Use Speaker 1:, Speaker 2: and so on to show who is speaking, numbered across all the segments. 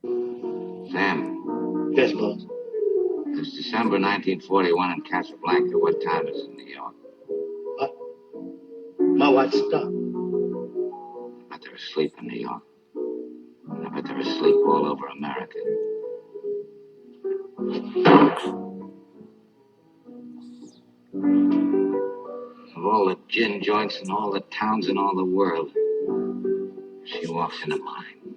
Speaker 1: Sam,
Speaker 2: Yes, boss.
Speaker 1: it's December 1941 in Casablanca. What time is it in New York?
Speaker 2: Uh, my watch stopped.
Speaker 1: I bet they're asleep in New York. I bet they're asleep all over America. Of all the gin joints in all the towns in all the world, she walks into mine.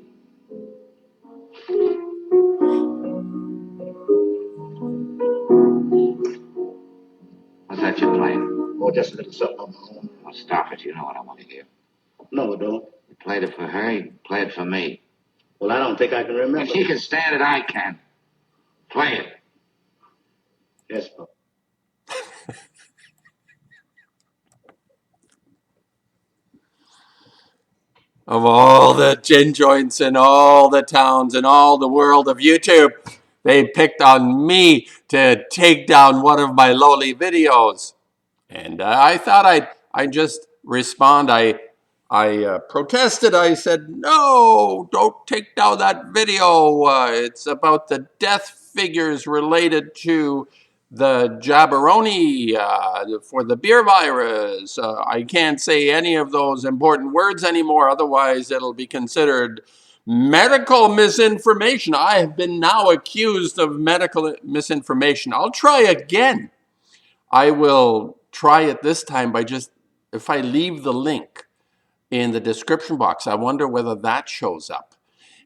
Speaker 1: What's that you're playing?
Speaker 2: Oh, just a little something on my own.
Speaker 1: Oh, stop it. You know what I want to hear.
Speaker 2: No, I don't.
Speaker 1: You played it for her, you play it for me.
Speaker 2: Well, I don't think I can remember.
Speaker 1: If she can stand it, I can. Play it.
Speaker 2: Yes, boss.
Speaker 3: Of all the gin joints in all the towns in all the world of YouTube, they picked on me to take down one of my lowly videos. And I thought I'd just respond. I protested. I said, no, don't take down that video. It's about the death figures related to the jabberoni for the beer virus. I can't say any of those important words anymore, otherwise it'll be considered medical misinformation. I have been now accused of medical misinformation. I'll try again. I will try it this time by just, if I leave the link in the description box, I wonder whether that shows up.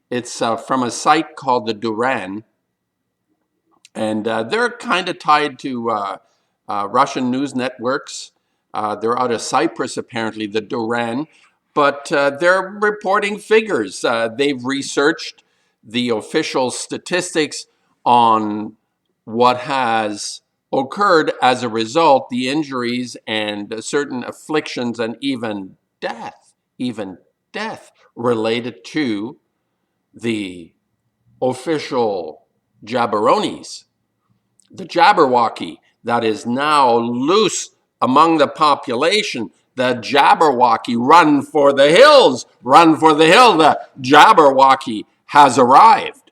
Speaker 3: It's from a site called the Duran, and they're kind of tied to Russian news networks. They're out of Cyprus, apparently, the Duran, but they're reporting figures. They've researched the official statistics on what has occurred as a result, the injuries and certain afflictions and even death related to the official jabberonis, the JABberwocky that is now loose among the population. The JABberwocky, run for the hills, run for the hill. The JABberwocky has arrived.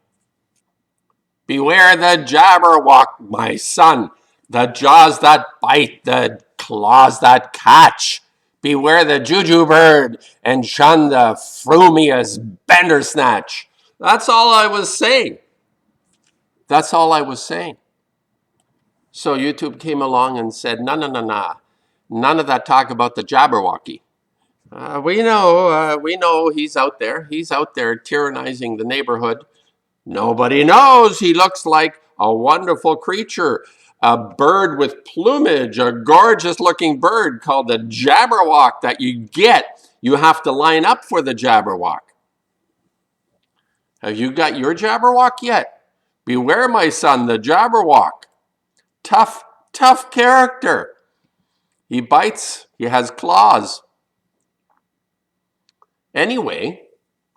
Speaker 3: Beware the Jabberwock, my son, the jaws that bite, the claws that catch. Beware the juju bird, and shun the frumious bandersnatch. That's all I was saying. That's all I was saying. So YouTube came along and said, no, no, no, no. None of that talk about the Jabberwocky. We know he's out there. He's out there tyrannizing the neighborhood. Nobody knows he looks like a wonderful creature, a bird with plumage, a gorgeous looking bird called the Jabberwock that you get. You have to line up for the Jabberwock. Have you got your Jabberwock yet? Beware, my son, the Jabberwock. Tough, tough character. He bites, he has claws. Anyway,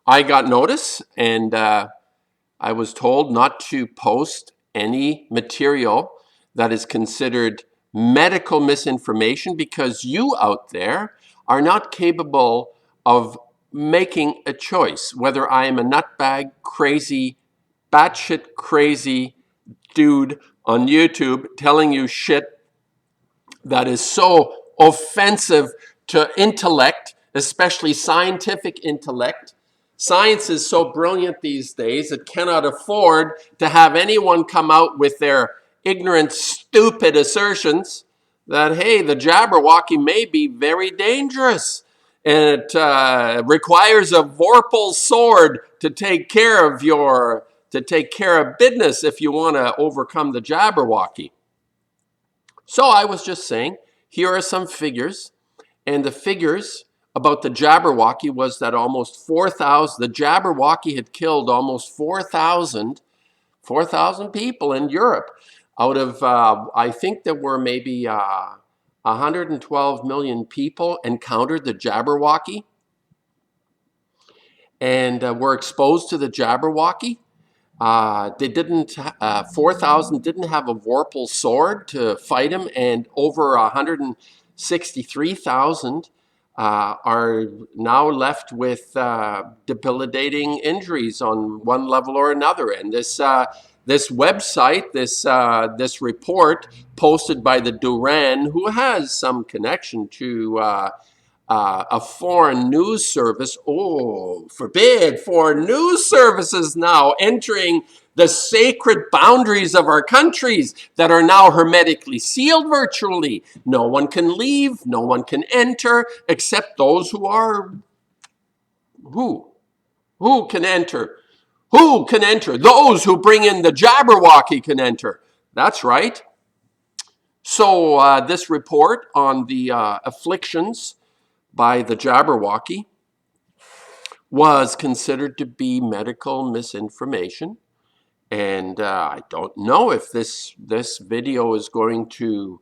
Speaker 3: I got notice, and I was told not to post any material that is considered medical misinformation because you out there are not capable of making a choice whether I am a nutbag, crazy, batshit crazy dude on YouTube telling you shit that is so offensive to intellect, especially scientific intellect. Science is so brilliant these days, it cannot afford to have anyone come out with their ignorant, stupid assertions that, hey, the Jabberwocky may be very dangerous. And it requires a Vorpal sword to take care of business if you want to overcome the Jabberwocky. So I was just saying, here are some figures, and the figures about the Jabberwocky was that almost 4,000, the Jabberwocky had killed almost 4,000 people in Europe out of, I think there were maybe 112 million people encountered the Jabberwocky and were exposed to the Jabberwocky. They didn't, 4,000 didn't have a Vorpal sword to fight him, and over 163,000 are now left with debilitating injuries on one level or another. And this website, this report posted by the Duran, who has some connection to a foreign news service. Oh, forbid foreign news services now entering the sacred boundaries of our countries that are now hermetically sealed virtually. No one can leave, no one can enter, except those who are, who? Who can enter? Who can enter? Those who bring in the JABberwocky can enter. That's right. So this report on the afflictions by the JABberwocky was considered to be medical misinformation. And I don't know if this video is going to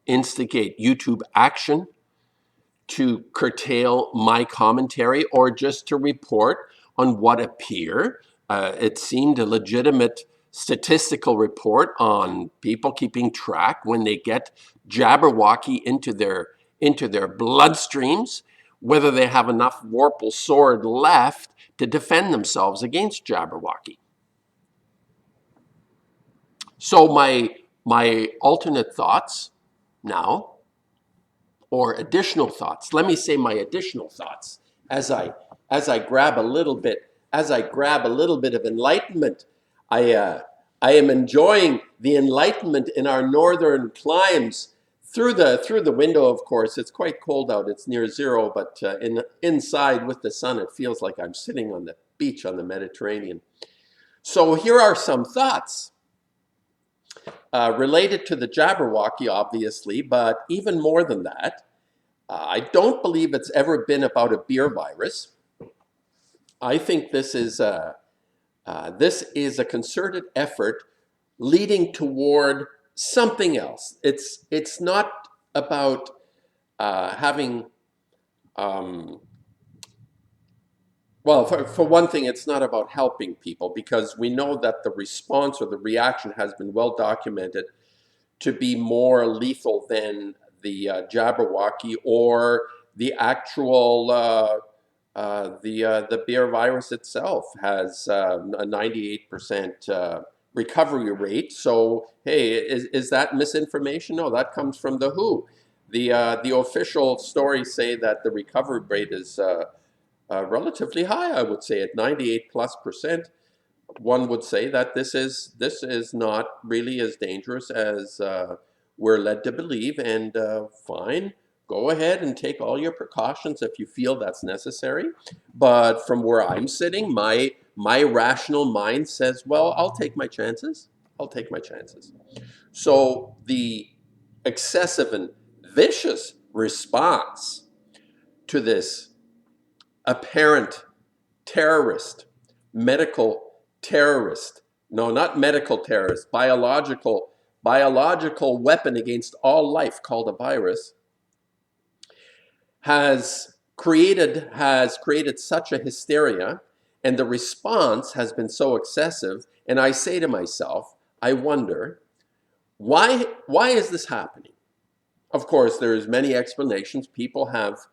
Speaker 3: instigate YouTube action to curtail my commentary or just to report on what it seemed a legitimate statistical report on people keeping track when they get JABberwocky into their bloodstreams, whether they have enough Warple sword left to defend themselves against JABberwocky. So my alternate thoughts now, or additional thoughts. Let me say my additional thoughts as I grab a little bit of enlightenment. I am enjoying the enlightenment in our northern climes through the window. Of course, it's quite cold out. It's near zero, but inside with the sun, it feels like I'm sitting on the beach on the Mediterranean. So here are some thoughts. Related to the JABberwocky, obviously, but even more than that, I don't believe it's ever been about a beer virus. I think this is a concerted effort leading toward something else. It's not about having, well, for one thing, it's not about helping people, because we know that the response or the reaction has been well documented to be more lethal than the JABberwocky or the actual the beer virus itself has a 98% recovery rate. So hey, is that misinformation? No, that comes from the WHO. The official stories say that the recovery rate is relatively high. I would say at 98+%. One would say that this is not really as dangerous as we're led to believe, and fine, go ahead and take all your precautions if you feel that's necessary. But from where I'm sitting, my rational mind says, well, I'll take my chances. I'll take my chances. So the excessive and vicious response to this apparent terrorist, medical terrorist, no, not medical terrorist, biological weapon against all life called a virus, has created such a hysteria, and the response has been so excessive. And I say to myself, I wonder, why is this happening? Of course, there's many explanations. People have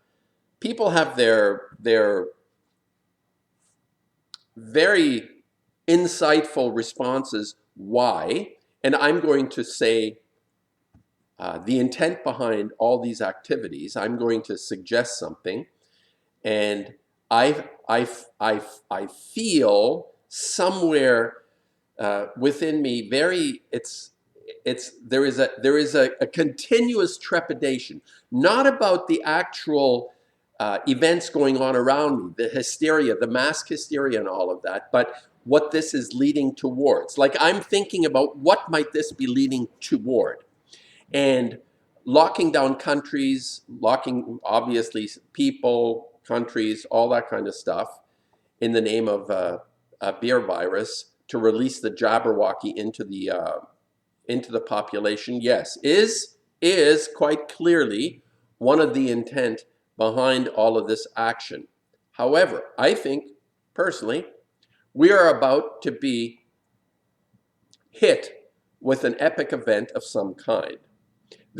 Speaker 3: their very insightful responses why, and I'm going to say the intent behind all these activities. I'm going to suggest something, and I feel somewhere within me there is a continuous trepidation, not about the actual events going on around me, the hysteria, the mass hysteria and all of that, but what this is leading towards. Like, I'm thinking about what might this be leading toward. And locking down countries, locking obviously people, countries, all that kind of stuff in the name of a beer virus to release the JABberwocky into the population, yes, is quite clearly one of the intent behind all of this action. However, I think, personally, we are about to be hit with an epic event of some kind.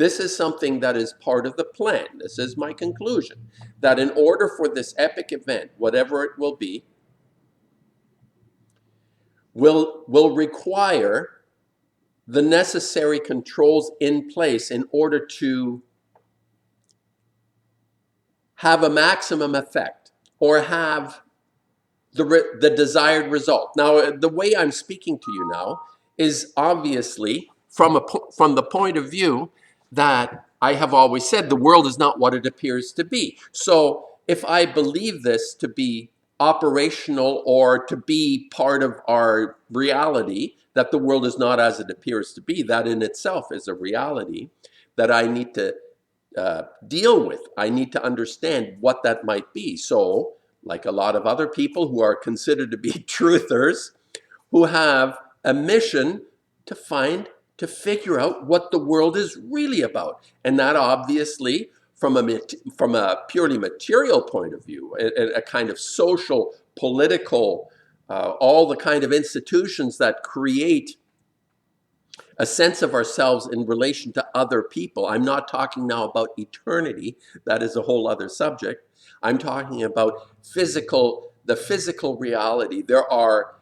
Speaker 3: This is something that is part of the plan. This is my conclusion, that in order for this epic event, whatever it will be, will require the necessary controls in place in order to have a maximum effect or have the desired result. Now, the way I'm speaking to you now is obviously from the point of view that I have always said the world is not what it appears to be. So if I believe this to be operational or to be part of our reality, that the world is not as it appears to be, that in itself is a reality that I need to deal with. I need to understand what that might be. So, like a lot of other people who are considered to be truthers, who have a mission to figure out what the world is really about. And that obviously, from a purely material point of view, a kind of social, political, all the kind of institutions that create a sense of ourselves in relation to other people. I'm not talking now about eternity. That is a whole other subject. I'm talking about the physical reality. There are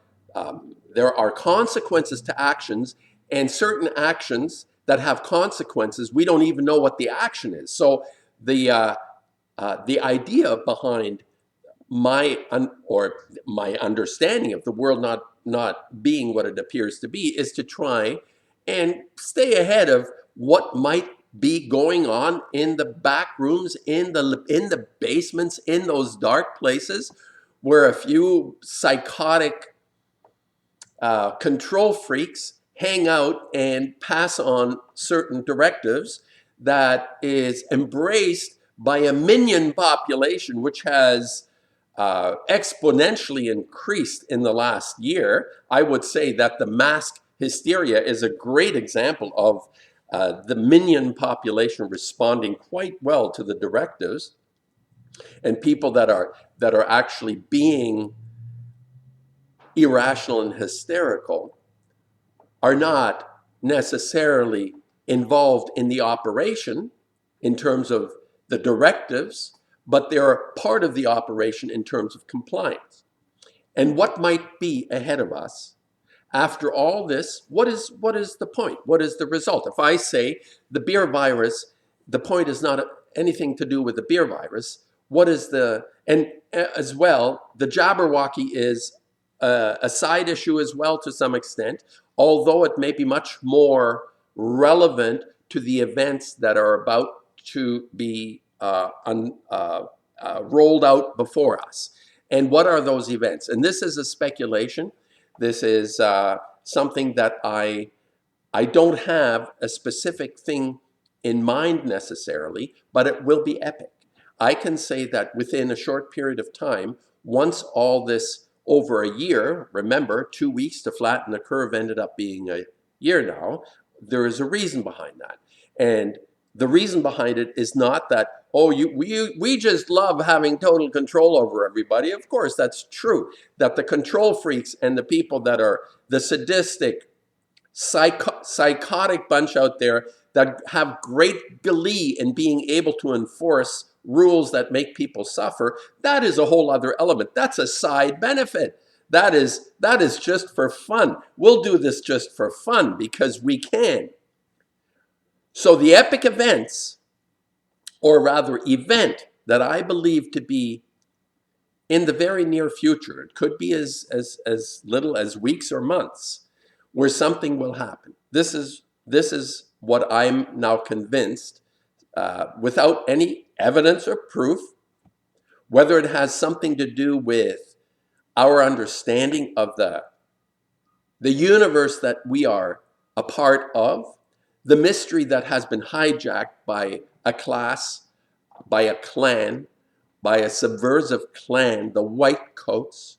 Speaker 3: consequences to actions, and certain actions that have consequences, we don't even know what the action is. So the idea behind my understanding of the world not being what it appears to be is to try and stay ahead of what might be going on in the back rooms, in the basements, in those dark places where a few psychotic control freaks hang out and pass on certain directives that is embraced by a minion population which has exponentially increased in the last year. I would say that the mask hysteria is a great example of the minion population responding quite well to the directives, and people that are actually being irrational and hysterical are not necessarily involved in the operation in terms of the directives, but they're part of the operation in terms of compliance. And what might be ahead of us after all this? What is the point? What is the result? If I say the beer virus, the point is not anything to do with the beer virus. What is and as well, the JABberwocky is a side issue as well to some extent, although it may be much more relevant to the events that are about to be rolled out before us. And what are those events? And this is a speculation. This is something that I don't have a specific thing in mind necessarily, but it will be epic. I can say that within a short period of time, once all this over a year, remember, 2 weeks to flatten the curve ended up being a year now, there is a reason behind that. And the reason behind it is not that, oh, we just love having total control over everybody. Of course, that's true, that the control freaks and the people that are the sadistic, psychotic bunch out there that have great glee in being able to enforce rules that make people suffer, that is a whole other element. That's a side benefit. That is just for fun. We'll do this just for fun because we can. So the epic events, or rather event, that I believe to be in the very near future, it could be as little as weeks or months, where something will happen. This is what I'm now convinced, without any evidence or proof, whether it has something to do with our understanding of the universe that we are a part of, the mystery that has been hijacked by a class, by a clan, by a subversive clan, the white coats,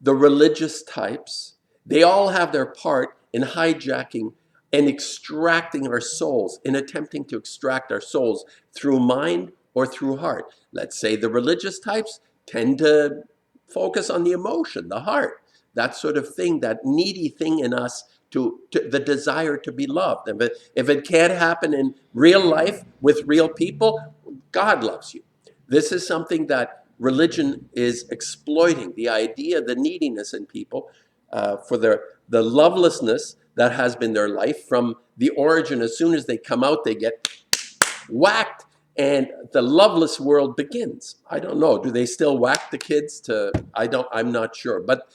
Speaker 3: the religious types. They all have their part in hijacking and extracting our souls, in attempting to extract our souls through mind or through heart. Let's say the religious types tend to focus on the emotion, the heart, that sort of thing, that needy thing in us to the desire to be loved. If it can't happen in real life with real people, God loves you. This is something that religion is exploiting, the idea, the neediness in people for the lovelessness that has been their life from the origin. As soon as they come out, they get whacked and the loveless world begins. I don't know. Do they still whack the kids I'm not sure. But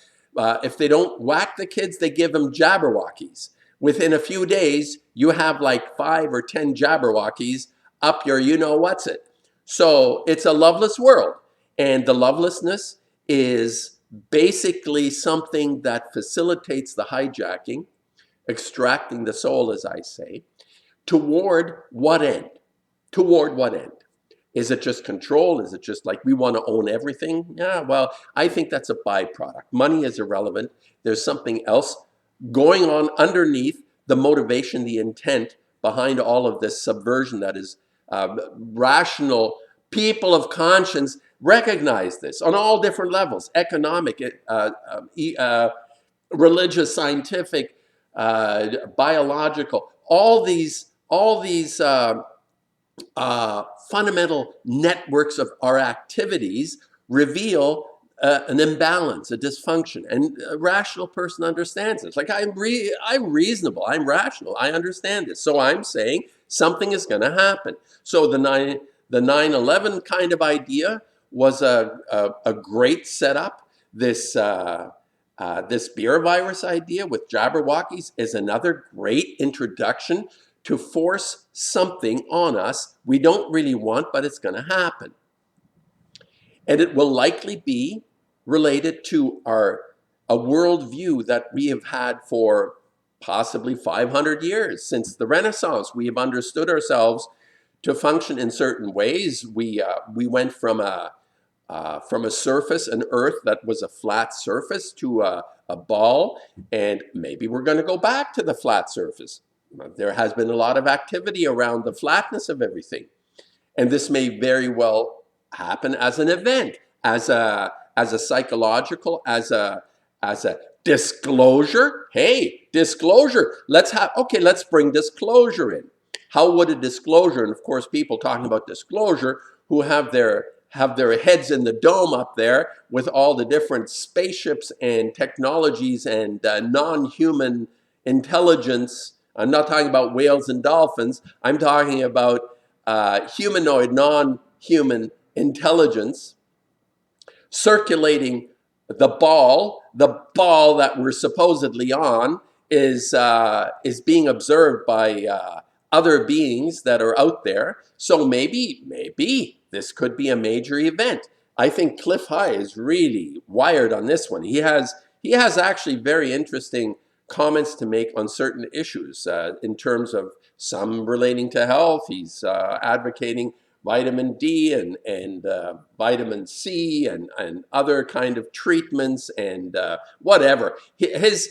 Speaker 3: if they don't whack the kids, they give them JABberwockies. Within a few days, you have like 5 or 10 JABberwockies up your you-know-what's it. So it's a loveless world. And the lovelessness is basically something that facilitates the hijacking, extracting the soul, as I say, toward what end? Toward what end? Is it just control? Is it just like we want to own everything? Yeah, well, I think that's a byproduct. Money is irrelevant. There's something else going on underneath the motivation, the intent behind all of this subversion that is rational. People of conscience recognize this on all different levels: economic, religious, scientific, biological. All these fundamental networks of our activities reveal an imbalance, a dysfunction, and a rational person understands this. Like I'm reasonable, I'm rational, I understand this. So I'm saying something is going to happen. So the 9/11 kind of idea was a great setup. This beer virus idea with JABberwockies is another great introduction to force something on us we don't really want, but it's going to happen. And it will likely be related to a worldview that we have had for possibly 500 years. Since the Renaissance, we have understood ourselves to function in certain ways. We went from a surface, an earth that was a flat surface, to a ball, and maybe we're going to go back to the flat surface. There has been a lot of activity around the flatness of everything. And this may very well happen as an event, as a psychological, as a disclosure. Hey, disclosure. Let's bring disclosure in. How would a disclosure, and of course people talking about disclosure who have their heads in the dome up there with all the different spaceships and technologies and non-human intelligence. I'm not talking about whales and dolphins. I'm talking about humanoid, non-human intelligence circulating the ball that we're supposedly on is being observed by other beings that are out there. So maybe this could be a major event. I think Cliff High is really wired on this one. He has actually very interesting comments to make on certain issues in terms of some relating to health. He's advocating vitamin D and vitamin C and other kind of treatments and whatever. His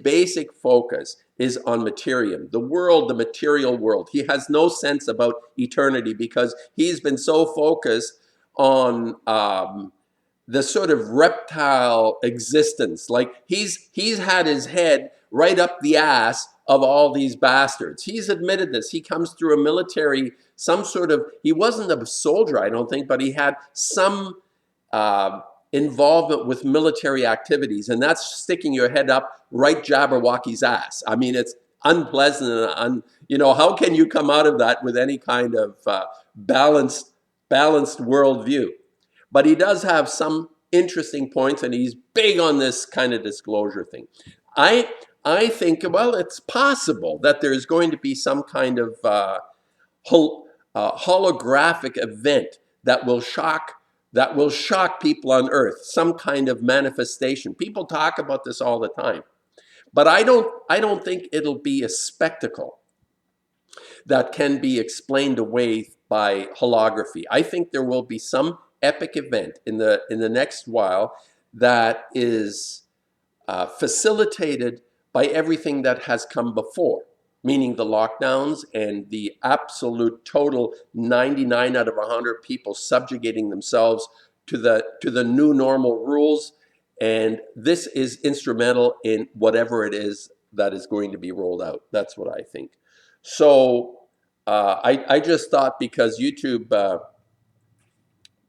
Speaker 3: basic focus is on materium, the world, the material world. He has no sense about eternity because he's been so focused on the sort of reptile existence. Like he's had his head right up the ass of all these bastards. He's admitted this. He comes through a military, he wasn't a soldier, I don't think, but he had some involvement with military activities, and that's sticking your head up right JABberwocky's ass. I mean, it's unpleasant, and how can you come out of that with any kind of balanced worldview? But he does have some interesting points, and he's big on this kind of disclosure thing. I think, well, it's possible that there's going to be some kind of holographic event that will shock people on Earth, some kind of manifestation. People talk about this all the time. But I don't think it'll be a spectacle that can be explained away by holography. I think there will be some epic event in the next while that is facilitated by everything that has come before, meaning the lockdowns and the absolute total 99 out of 100 people subjugating themselves to the new normal rules. And this is instrumental in whatever it is that is going to be rolled out. That's what I think. So I just thought because YouTube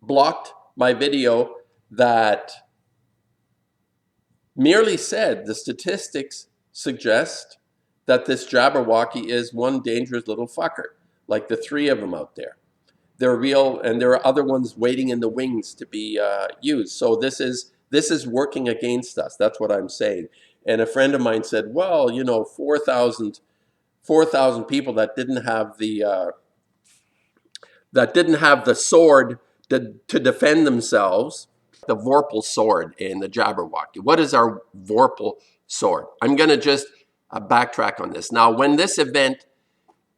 Speaker 3: blocked my video that merely said the statistics suggest that this JABberwocky is one dangerous little fucker, like the three of them out there. They're real, and there are other ones waiting in the wings to be used. So this is working against us. That's what I'm saying. And a friend of mine said, well, you know, 4,000 people that didn't have the sword to defend themselves. The Vorpal sword in the JABberwocky. What is our Vorpal sword? I'm going to just backtrack on this. Now, when this event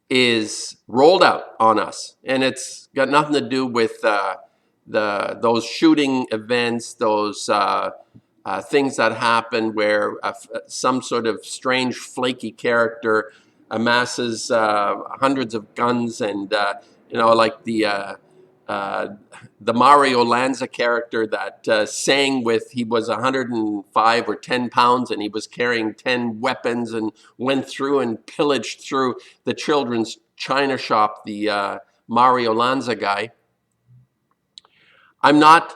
Speaker 3: is rolled out on us, and it's got nothing to do with those shooting events, those things that happen where some sort of strange flaky character amasses hundreds of guns and you know, like the Mario Lanza character that sang with, he was 105 or 10 pounds and he was carrying 10 weapons and went through and pillaged through the children's china shop, the Mario Lanza guy. I'm not,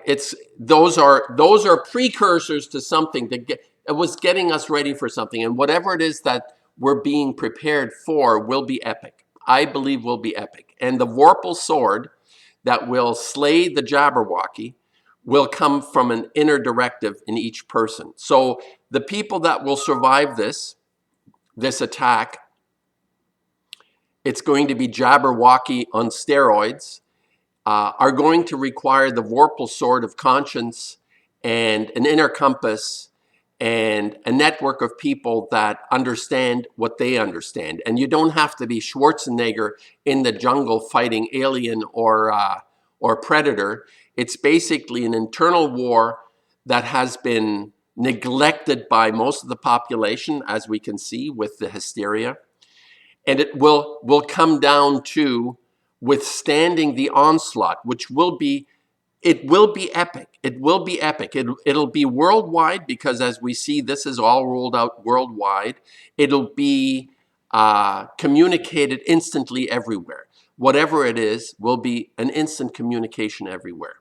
Speaker 3: it's, those are precursors to something that it was getting us ready for something. And whatever it is that we're being prepared for will be epic. I believe will be epic. And the Vorpal sword that will slay the JABberwocky will come from an inner directive in each person. So the people that will survive this attack, it's going to be JABberwocky on steroids, are going to require the Vorpal sword of conscience and an inner compass and a network of people that understand what they understand. And you don't have to be Schwarzenegger in the jungle fighting alien or predator. It's basically an internal war that has been neglected by most of the population, as we can see with the hysteria. And it will come down to withstanding the onslaught, which will be, it will be epic. It will be epic. It'll be worldwide because, as we see, this is all rolled out worldwide. It'll be communicated instantly everywhere. Whatever it is will be an instant communication everywhere.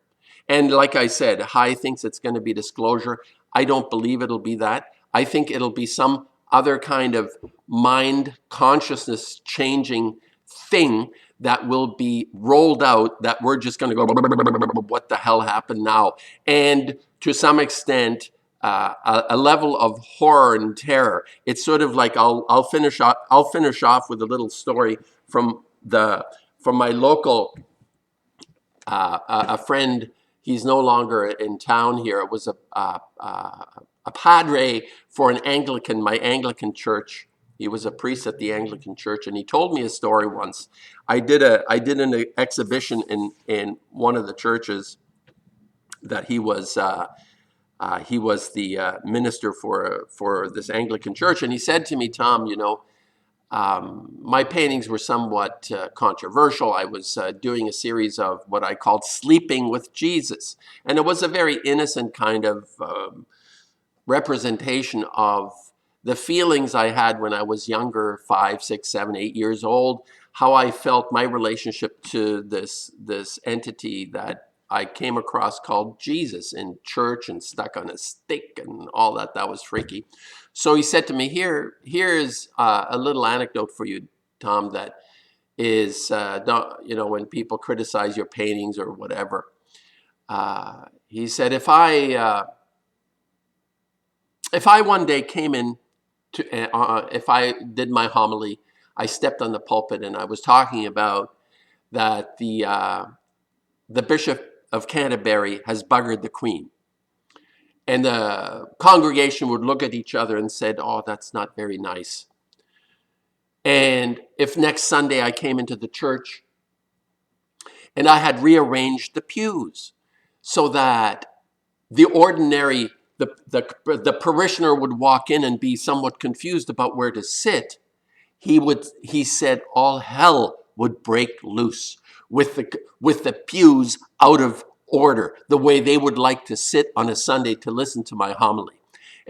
Speaker 3: And like I said, Hai thinks it's going to be disclosure. I don't believe it'll be that. I think it'll be some other kind of mind consciousness changing thing that will be rolled out that we're just going to go, what the hell happened now? And to some extent, a level of horror and terror. It's sort of like I'll finish off with a little story from my local a friend. He's no longer in town here. It was a padre for my Anglican church. He was a priest at the Anglican church, and he told me a story once. I did an exhibition in one of the churches that he was the minister for this Anglican church, and he said to me, Tom, you know, my paintings were somewhat controversial. I was doing a series of what I called Sleeping with Jesus, and it was a very innocent kind of representation of the feelings I had when I was younger, 5, 6, 7, 8 years old, how I felt my relationship to this entity that I came across called Jesus in church and stuck on a stake and all that. That was freaky. So he said to me, here's a little anecdote for you, Tom, that is, you know, when people criticize your paintings or whatever. He said, if I one day came in if I did my homily, I stepped on the pulpit and I was talking about that the Bishop of Canterbury has buggered the Queen. And the congregation would look at each other and said, oh, that's not very nice. And if next Sunday I came into the church and I had rearranged the pews so that the ordinary, the parishioner would walk in and be somewhat confused about where to sit, he said all hell would break loose with the pews out of order, the way they would like to sit on a Sunday to listen to my homily.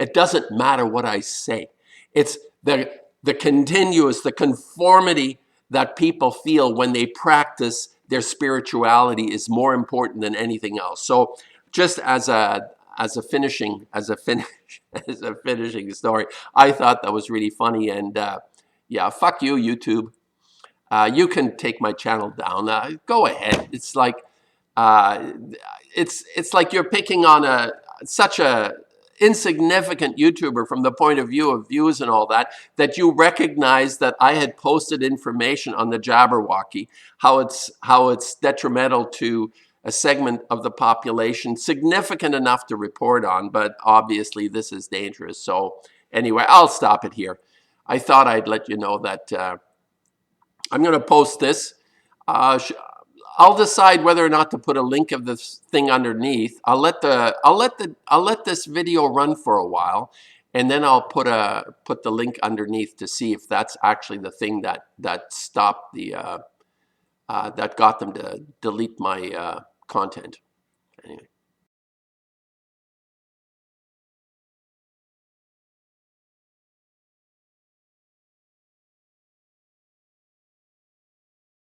Speaker 3: It doesn't matter what I say. It's the continuous, the conformity that people feel when they practice their spirituality is more important than anything else. So just as a finishing story, I thought that was really funny. And yeah, fuck you, YouTube. You can take my channel down. Go ahead. It's like uh, it's like you're picking on such a insignificant YouTuber from the point of view of views and all that, that you recognize that I had posted information on the JABberwocky, how it's detrimental to a segment of the population, significant enough to report on, but obviously this is dangerous. So anyway, I'll stop it here. I thought I'd let you know that I'm going to post this. I'll decide whether or not to put a link of this thing underneath. I'll let this video run for a while, and then I'll put the link underneath to see if that's actually the thing that stopped the that got them to delete my content. Anyway.